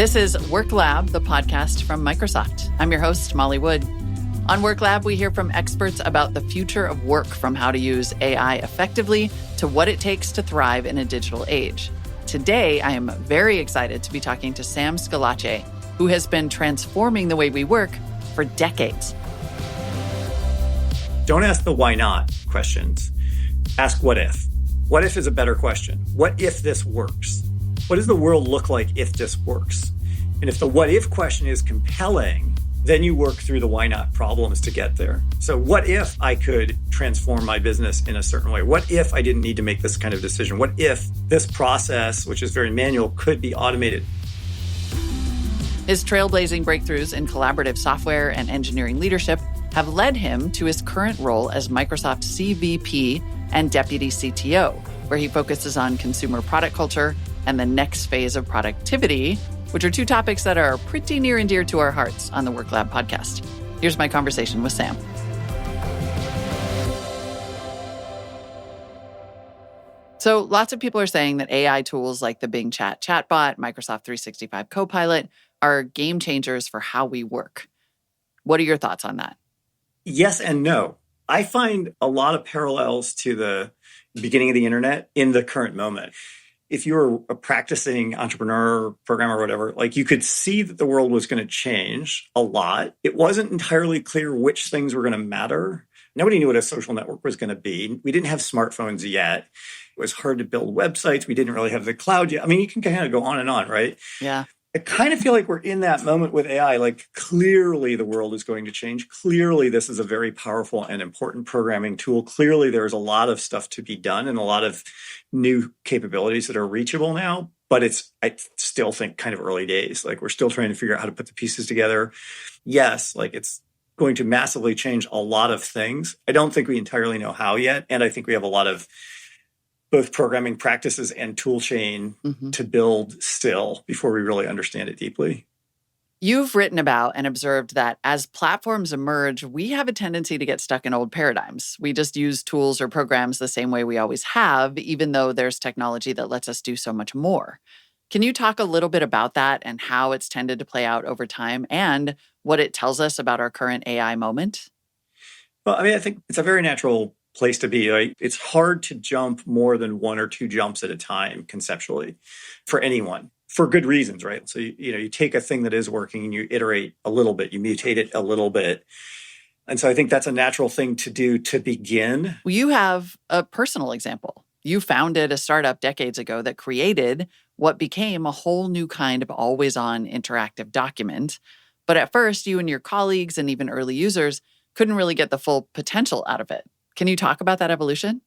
This is Work Lab, the podcast from Microsoft. I'm your host, Molly Wood. On Work Lab, we hear from experts about the future of work, from how to use AI effectively to what it takes to thrive in a digital age. Today, I am very excited to be talking to Sam Scalacci, who has been transforming the way we work for decades. Don't ask the why not questions. Ask what if. What if is a better question. What if this works? What does the world look like if this works? And if the what if question is compelling, then you work through the why not problems to get there. So what if I could transform my business in a certain way? What if I didn't need to make this kind of decision? What if this process, which is very manual, could be automated? His trailblazing breakthroughs in collaborative software and engineering leadership have led him to his current role as Microsoft CVP and Deputy CTO, where he focuses on consumer product culture and the next phase of productivity, which are two topics that are pretty near and dear to our hearts on the Work Lab podcast. Here's my conversation with Sam. So lots of people are saying that AI tools like the Bing Chat chatbot, Microsoft 365 Copilot are game changers for how we work. What are your thoughts on that? Yes and no. I find a lot of parallels to the beginning of the internet in the current moment. If you were a practicing entrepreneur, programmer, or whatever, like you could see that the world was going to change a lot. It wasn't entirely clear which things were going to matter. Nobody knew what a social network was going to be. We didn't have smartphones yet. It was hard to build websites. We didn't really have the cloud yet. I mean, you can kind of go on and on, right? Yeah. I kind of feel like we're in that moment with AI. Like clearly the world is going to change. Clearly this is a very powerful and important programming tool. Clearly there's a lot of stuff to be done and a lot of new capabilities that are reachable now. But I still think kind of early days. Like we're still trying to figure out how to put the pieces together. Yes, like it's going to massively change a lot of things. I don't think we entirely know how yet. And I think we have a lot of both programming practices and tool chain to build still before we really understand it deeply. You've written about and observed that as platforms emerge, we have a tendency to get stuck in old paradigms. We just use tools or programs the same way we always have, even though there's technology that lets us do so much more. Can you talk a little bit about that and how it's tended to play out over time and what it tells us about our current AI moment? Well, I mean, I think it's a very natural place to be. Right? It's hard to jump more than one or two jumps at a time conceptually for anyone for good reasons, right? So, you take a thing that is working and you iterate a little bit, you mutate it a little bit. And so I think that's a natural thing to do to begin. Well, you have a personal example. You founded a startup decades ago that created what became a whole new kind of always-on interactive document. But at first, you and your colleagues and even early users couldn't really get the full potential out of it. Can you talk about that evolution?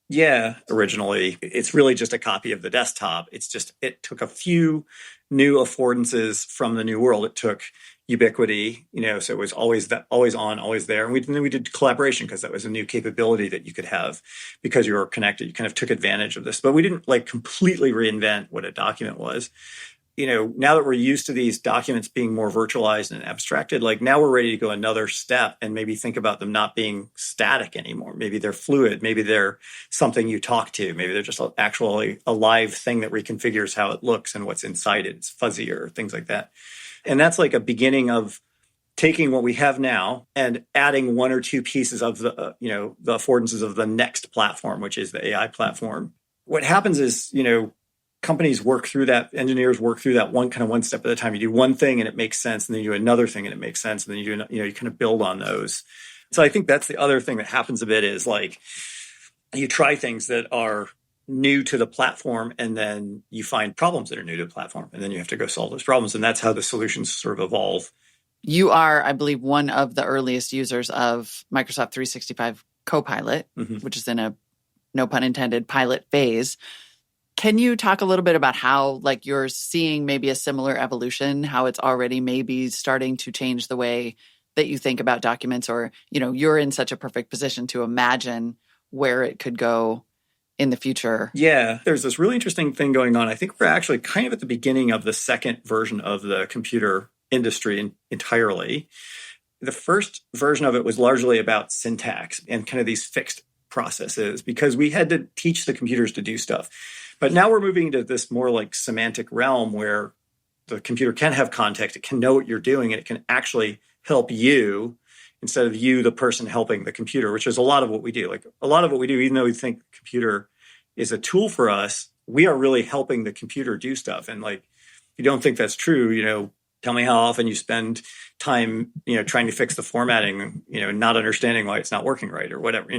Yeah, originally, it's really just a copy of the desktop. It took a few new affordances from the new world. It took ubiquity, so it was always on, always there. And then we did collaboration because that was a new capability that you could have because you were connected. You kind of took advantage of this, but we didn't completely reinvent what a document was. Now that we're used to these documents being more virtualized and abstracted, now we're ready to go another step and maybe think about them not being static anymore. Maybe they're fluid. Maybe they're something you talk to. Maybe they're just actually a live thing that reconfigures how it looks and what's inside it. It's fuzzier, things like that. And that's like a beginning of taking what we have now and adding one or two pieces of the affordances of the next platform, which is the AI platform. What happens is, companies work through that, engineers work through that one step at a time. You do one thing and it makes sense, and then you do another thing and it makes sense, and then you kind of build on those. So I think that's the other thing that happens a bit is you try things that are new to the platform, and then you find problems that are new to the platform, and then you have to go solve those problems, and that's how the solutions sort of evolve. You are, I believe, one of the earliest users of Microsoft 365 Copilot, which is in a, no pun intended, pilot phase. Can you talk a little bit about how you're seeing maybe a similar evolution, how it's already maybe starting to change the way that you think about documents, or, you're in such a perfect position to imagine where it could go in the future? Yeah, there's this really interesting thing going on. I think we're actually kind of at the beginning of the second version of the computer industry entirely. The first version of it was largely about syntax and kind of these fixed processes because we had to teach the computers to do stuff. But now we're moving to this more semantic realm where the computer can have context, it can know what you're doing, and it can actually help you instead of you, the person helping the computer, which is a lot of what we do. Like a lot of what we do, even though we think the computer is a tool for us, we are really helping the computer do stuff. And like, if you don't think that's true, tell me how often you spend time, trying to fix the formatting, not understanding why it's not working right or whatever.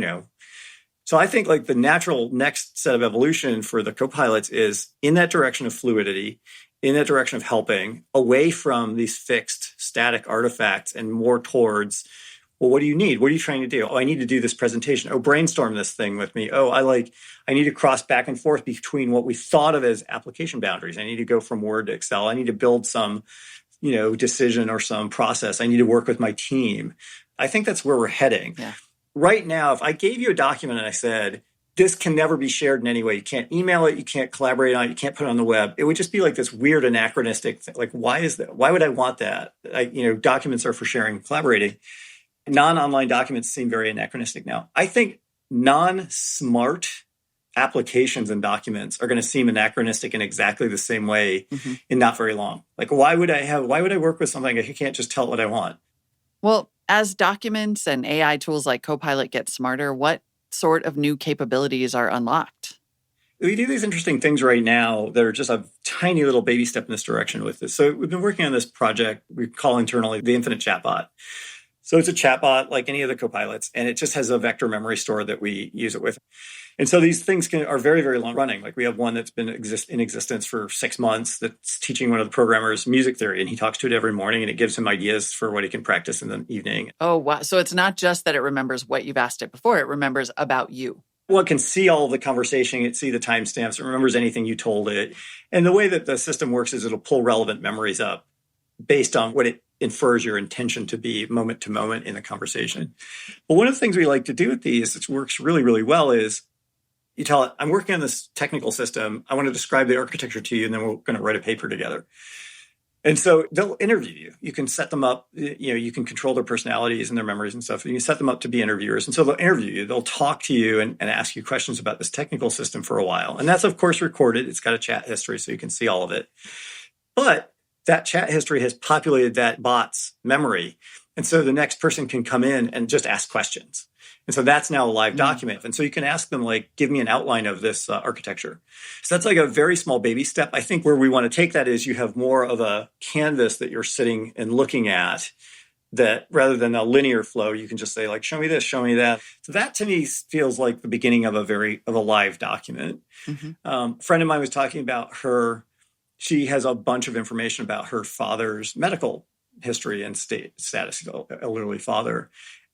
So I think like the natural next set of evolution for the copilots is in that direction of fluidity, in that direction of helping, away from these fixed static artifacts and more towards, well, what do you need? What are you trying to do? Oh, I need to do this presentation. Oh, brainstorm this thing with me. Oh, I need to cross back and forth between what we thought of as application boundaries. I need to go from Word to Excel. I need to build some, decision or some process. I need to work with my team. I think that's where we're heading. Yeah. Right now, if I gave you a document and I said, this can never be shared in any way, you can't email it, you can't collaborate on it, you can't put it on the web, it would just be like this weird anachronistic thing. Like, why is that? Why would I want that? Documents are for sharing and collaborating. Non-online documents seem very anachronistic now. I think non-smart applications and documents are going to seem anachronistic in exactly the same way in not very long. Like, why would I work with something if you can't just tell it what I want? Well, as documents and AI tools like Copilot get smarter, what sort of new capabilities are unlocked? We do these interesting things right now that are just a tiny little baby step in this direction with this. So we've been working on this project we call internally the Infinite Chatbot. So it's a chatbot like any of the copilots, and it just has a vector memory store that we use it with. And so these things are very, very long running. Like we have one that's been in existence for 6 months that's teaching one of the programmers music theory, and he talks to it every morning, and it gives him ideas for what he can practice in the evening. Oh, wow. So it's not just that it remembers what you've asked it before, it remembers about you. Well, it can see all of the conversation, it see the timestamps, it remembers anything you told it. And the way that the system works is it'll pull relevant memories up based on what it infers your intention to be moment to moment in the conversation. But one of the things we like to do with these, which works really, really well, is you tell it, I'm working on this technical system. I want to describe the architecture to you, and then we're going to write a paper together. And so they'll interview you. You can set them up, you can control their personalities and their memories and stuff. And you set them up to be interviewers. And so they'll interview you. They'll talk to you and ask you questions about this technical system for a while. And that's, of course, recorded. It's got a chat history, so you can see all of it. But that chat history has populated that bot's memory. And so the next person can come in and just ask questions. And so that's now a live document. And so you can ask them, like, give me an outline of this architecture. So that's like a very small baby step. I think where we want to take that is you have more of a canvas that you're sitting and looking at, that rather than a linear flow, you can just say, like, show me this, show me that. So that to me feels like the beginning of a live document. A friend of mine was talking about she has a bunch of information about her father's medical history and status, elderly father.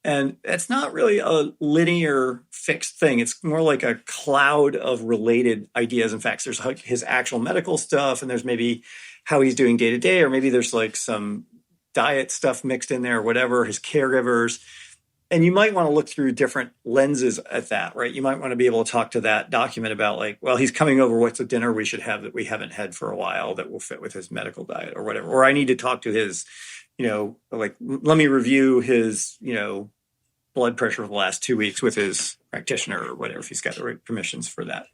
And it's not really a linear fixed thing. It's more like a cloud of related ideas and facts. There's like his actual medical stuff, and there's maybe how he's doing day to day, or maybe there's like some diet stuff mixed in there or whatever, his caregivers. And you might want to look through different lenses at that, right? You might want to be able to talk to that document about, like, well, he's coming over. What's a dinner we should have that we haven't had for a while that will fit with his medical diet or whatever? Or I need to talk to his, let me review his, blood pressure for the last 2 weeks with his practitioner or whatever, if he's got the right permissions for that.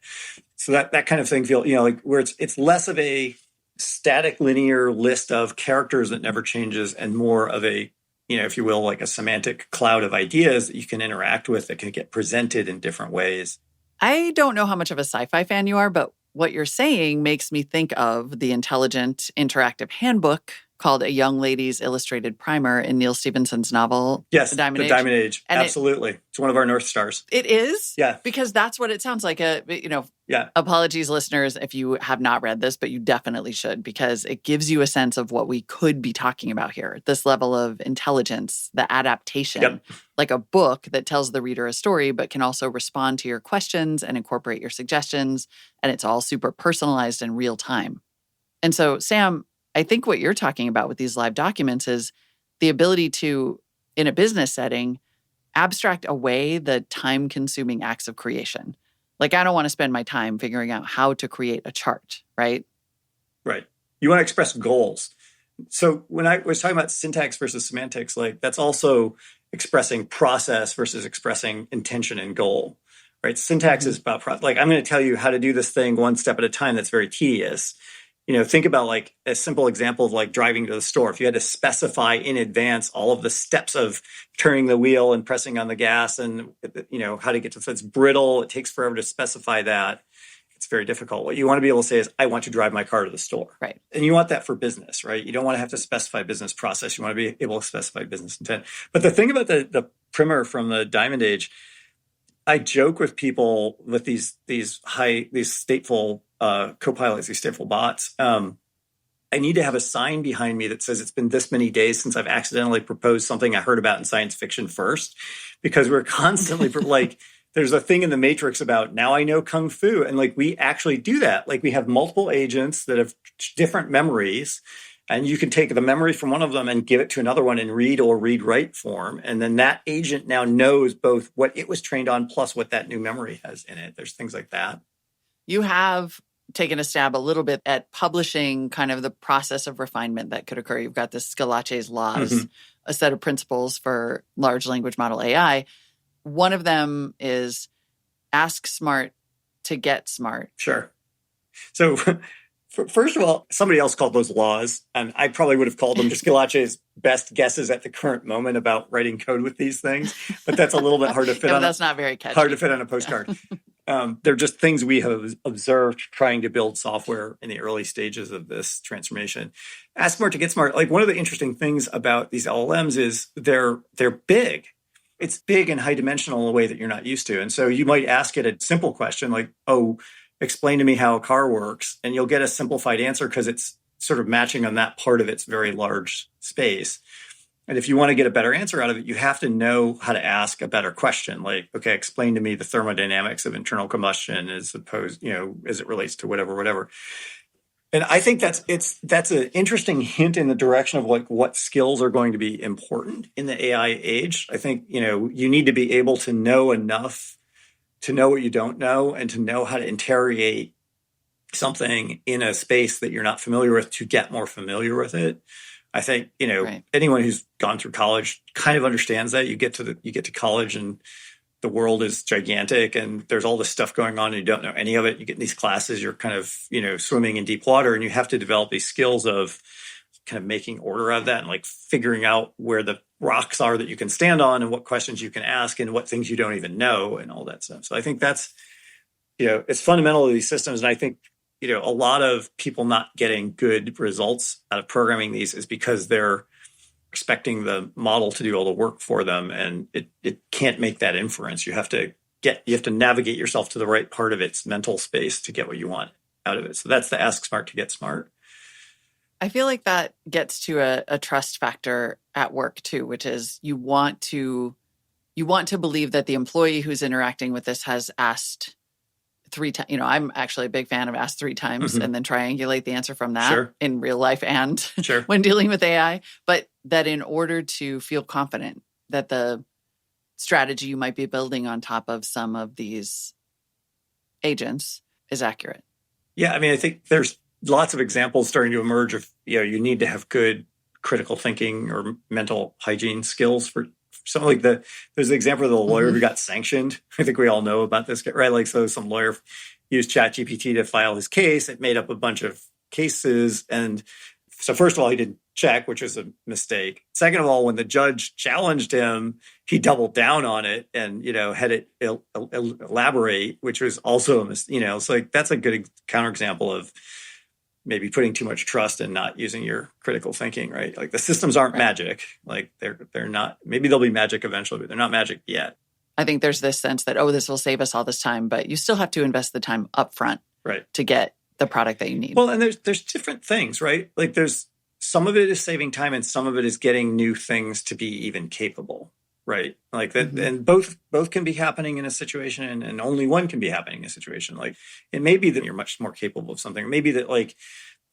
So that kind of thing where it's less of a static linear list of characters that never changes and more of a, if you will, like a semantic cloud of ideas that you can interact with that can get presented in different ways. I don't know how much of a sci-fi fan you are, but what you're saying makes me think of the intelligent interactive handbook called A Young Lady's Illustrated Primer in Neal Stephenson's novel, yes, The Diamond Age. Diamond Age. And absolutely. It's one of our North Stars. It is? Yeah. Because that's what it sounds like. Yeah. Apologies, listeners, if you have not read this, but you definitely should, because it gives you a sense of what we could be talking about here. This level of intelligence, the adaptation, like a book that tells the reader a story, but can also respond to your questions and incorporate your suggestions. And it's all super personalized in real time. And so, Sam, I think what you're talking about with these live documents is the ability to, in a business setting, abstract away the time-consuming acts of creation. Like, I don't want to spend my time figuring out how to create a chart, right? Right. You want to express goals. So when I was talking about syntax versus semantics, like, that's also expressing process versus expressing intention and goal, right? Syntax is about, I'm going to tell you how to do this thing one step at a time. That's very tedious. think about like a simple example of like driving to the store. If you had to specify in advance all of the steps of turning the wheel and pressing on the gas and, how to get to, if it's brittle, it takes forever to specify that. It's very difficult. What you want to be able to say is, I want to drive my car to the store. Right. And you want that for business, right? You don't want to have to specify business process. You want to be able to specify business intent. But the thing about the primer from the Diamond Age, I joke with people with these stateful copilots, these stateful bots. I need to have a sign behind me that says it's been this many days since I've accidentally proposed something I heard about in science fiction first, because we're constantly like, there's a thing in the Matrix about now I know Kung Fu. And like, we actually do that. Like, we have multiple agents that have different memories, and you can take the memory from one of them and give it to another one in read or read-write form. And then that agent now knows both what it was trained on plus what that new memory has in it. There's things like that. You have taken a stab a little bit at publishing kind of the process of refinement that could occur. You've got the Scalace's laws, a set of principles for large language model AI. One of them is ask smart to get smart. Sure. So first of all, somebody else called those laws, and I probably would have called them just Scalace's best guesses at the current moment about writing code with these things. But that's a little bit hard to fit on. That's not very catchy. Hard to fit on a postcard. They're just things we have observed trying to build software in the early stages of this transformation. Ask smart to get smart. Like, one of the interesting things about these LLMs is they're big. It's big and high dimensional in a way that you're not used to. And so you might ask it a simple question like, oh, explain to me how a car works. And you'll get a simplified answer because it's sort of matching on that part of its very large space. And if you want to get a better answer out of it, you have to know how to ask a better question. Like, okay, explain to me the thermodynamics of internal combustion as opposed, as it relates to whatever. And I think that's an interesting hint in the direction of like what skills are going to be important in the AI age. I think, you need to be able to know enough to know what you don't know and to know how to interrogate something in a space that you're not familiar with to get more familiar with it. I think, Right. Anyone who's gone through college kind of understands that. You get to college and the world is gigantic and there's all this stuff going on and you don't know any of it. You get in these classes, you're kind of, swimming in deep water, and you have to develop these skills of kind of making order out of that and like figuring out where the rocks are that you can stand on and what questions you can ask and what things you don't even know and all that stuff. So I think that's, it's fundamental to these systems. And I think, a lot of people not getting good results out of programming these is because they're expecting the model to do all the work for them, and it can't make that inference. You have to navigate yourself to the right part of its mental space to get what you want out of it. So that's the ask smart to get smart. I feel like that gets to a trust factor at work too, which is you want to believe that the employee who's interacting with this has asked 3 times. I'm actually a big fan of ask 3 times and then triangulate the answer from that in real life and when dealing with AI. But that in order to feel confident that the strategy you might be building on top of some of these agents is accurate. Yeah, I think there's lots of examples starting to emerge of, you need to have good critical thinking or mental hygiene skills for something like there's the example of the lawyer who got sanctioned. I think we all know about this, right? Like, so some lawyer used ChatGPT to file his case. It made up a bunch of cases. And so first of all, he didn't check, which was a mistake. Second of all, when the judge challenged him, he doubled down on it and, had it elaborate, which was also a mistake. It's like, that's a good counterexample of maybe putting too much trust and not using your critical thinking, right? Like, the systems aren't magic. Like, they're not, maybe they'll be magic eventually, but they're not magic yet. I think there's this sense that, this will save us all this time, but you still have to invest the time up front to get the product that you need. Well, and there's different things, right? Like, there's some of it is saving time and some of it is getting new things to be even capable, right? Like that, and both can be happening in a situation, and only one can be happening in a situation. Like, it may be that you're much more capable of something. Maybe that, like,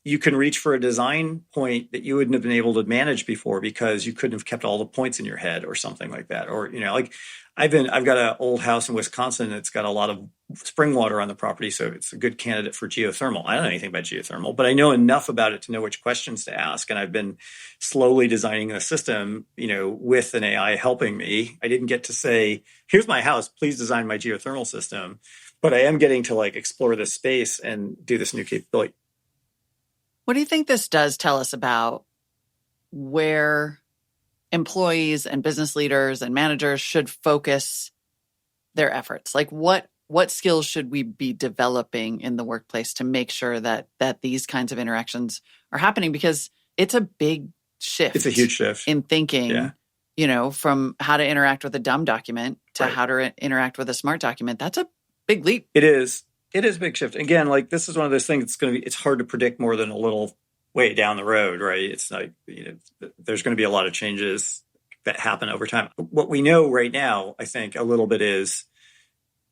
you can reach for a design point that you wouldn't have been able to manage before because you couldn't have kept all the points in your head or something like that. Or, like, I've got an old house in Wisconsin that's got a lot of spring water on the property, so it's a good candidate for geothermal. I don't know anything about geothermal, but I know enough about it to know which questions to ask. And I've been slowly designing a system, with an AI helping me. I didn't get to say, here's my house, please design my geothermal system. But I am getting to, like, explore this space and do this new capability. What do you think this does tell us about where employees and business leaders and managers should focus their efforts? Like what skills should we be developing in the workplace to make sure that these kinds of interactions are happening? Because it's a big shift. It's a huge shift in thinking, from how to interact with a dumb document to how to interact with a smart document. That's a big leap. It is. It is a big shift. Again, like this is one of those things it's hard to predict more than a little way down the road, right? It's like, there's going to be a lot of changes that happen over time. What we know right now, I think a little bit is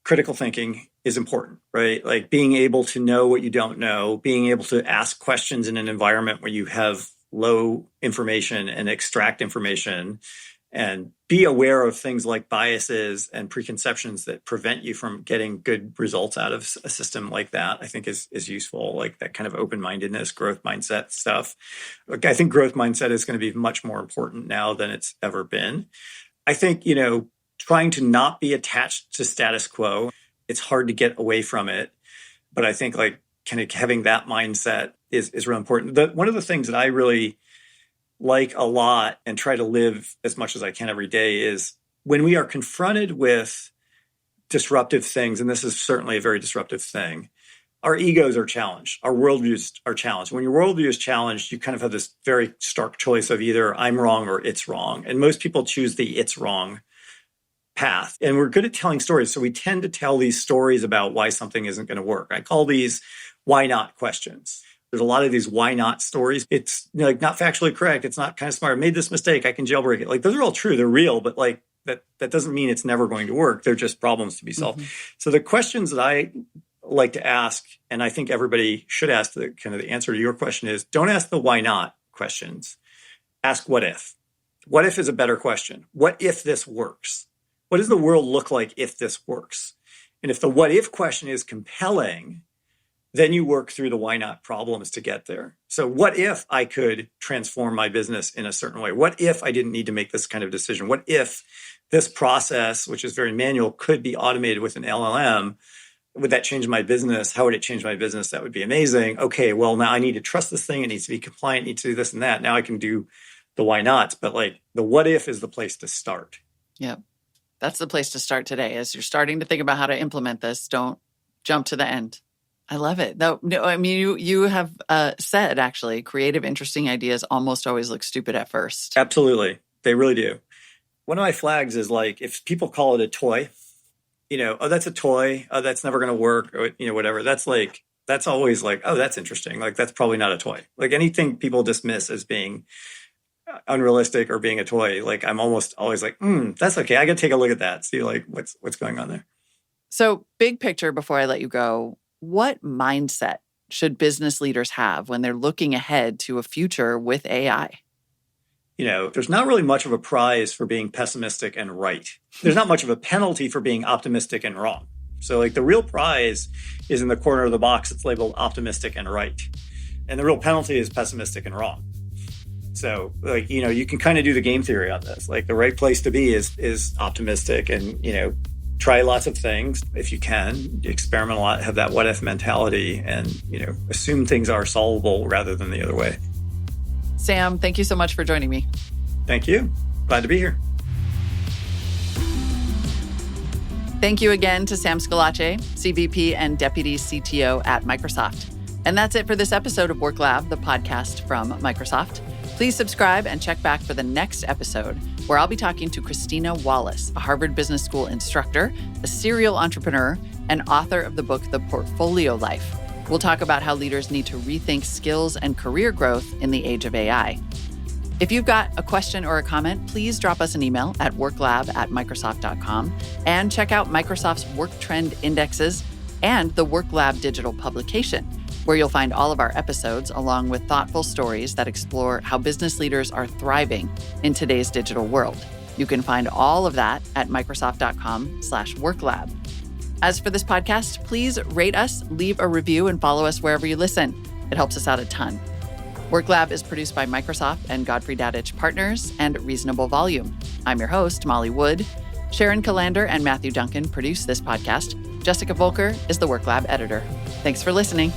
critical thinking is important, right? Like being able to know what you don't know, being able to ask questions in an environment where you have low information and extract information, and be aware of things like biases and preconceptions that prevent you from getting good results out of a system like that, I think is useful. Like that kind of open-mindedness, growth mindset stuff. Like I think growth mindset is going to be much more important now than it's ever been. I think, trying to not be attached to status quo, it's hard to get away from it. But I think like kind of having that mindset is real important. One of the things that I really like a lot and try to live as much as I can every day is when we are confronted with disruptive things, and this is certainly a very disruptive thing, our egos are challenged, our worldviews are challenged. When your worldview is challenged, you kind of have this very stark choice of either I'm wrong or it's wrong. And most people choose the it's wrong path. And we're good at telling stories. So we tend to tell these stories about why something isn't going to work. I call these why not questions. There's a lot of these why not stories. It's like not factually correct. It's not kind of smart. I made this mistake. I can jailbreak it. Like those are all true. They're real, but like that doesn't mean it's never going to work. They're just problems to be solved. Mm-hmm. So the questions that I like to ask, and I think everybody should ask the answer to your question is don't ask the why not questions. Ask what if. What if is a better question. What if this works? What does the world look like if this works? And if the what if question is compelling, then you work through the why not problems to get there. So what if I could transform my business in a certain way? What if I didn't need to make this kind of decision? What if this process, which is very manual, could be automated with an LLM? Would that change my business? How would it change my business? That would be amazing. Okay, well, now I need to trust this thing. It needs to be compliant. It needs to do this and that. Now I can do the why nots. But like the what if is the place to start. Yeah. That's the place to start today. As you're starting to think about how to implement this, don't jump to the end. I love it. No, I mean, you have said, actually, creative, interesting ideas almost always look stupid at first. Absolutely. They really do. One of my flags is like, if people call it a toy, oh, that's a toy. Oh, that's never going to work. Or, whatever. That's always like, oh, that's interesting. Like, that's probably not a toy. Like anything people dismiss as being unrealistic or being a toy, like I'm almost always like, that's okay. I got to take a look at that. See like what's going on there. So big picture before I let you go, what mindset should business leaders have when they're looking ahead to a future with AI? There's not really much of a prize for being pessimistic and right. There's not much of a penalty for being optimistic and wrong. So like the real prize is in the corner of the box that's labeled optimistic and right. And the real penalty is pessimistic and wrong. So like, you can kind of do the game theory on this. Like the right place to be is optimistic and, try lots of things if you can, experiment a lot, have that what if mentality and, assume things are solvable rather than the other way. Sam, thank you so much for joining me. Thank you. Glad to be here. Thank you again to Sam Scalacci, CVP and Deputy CTO at Microsoft. And that's it for this episode of Work Lab, the podcast from Microsoft. Please subscribe and check back for the next episode, where I'll be talking to Christina Wallace, a Harvard Business School instructor, a serial entrepreneur, and author of the book, The Portfolio Life. We'll talk about how leaders need to rethink skills and career growth in the age of AI. If you've got a question or a comment, please drop us an email at worklab@microsoft.com and check out Microsoft's Work Trend Indexes and the Work Lab digital publication, where you'll find all of our episodes along with thoughtful stories that explore how business leaders are thriving in today's digital world. You can find all of that at microsoft.com/worklab. As for this podcast, please rate us, leave a review, and follow us wherever you listen. It helps us out a ton. Work Lab is produced by Microsoft and Godfrey Dadditch Partners and Reasonable Volume. I'm your host, Molly Wood. Sharon Callander and Matthew Duncan produce this podcast. Jessica Volker is the Work Lab editor. Thanks for listening.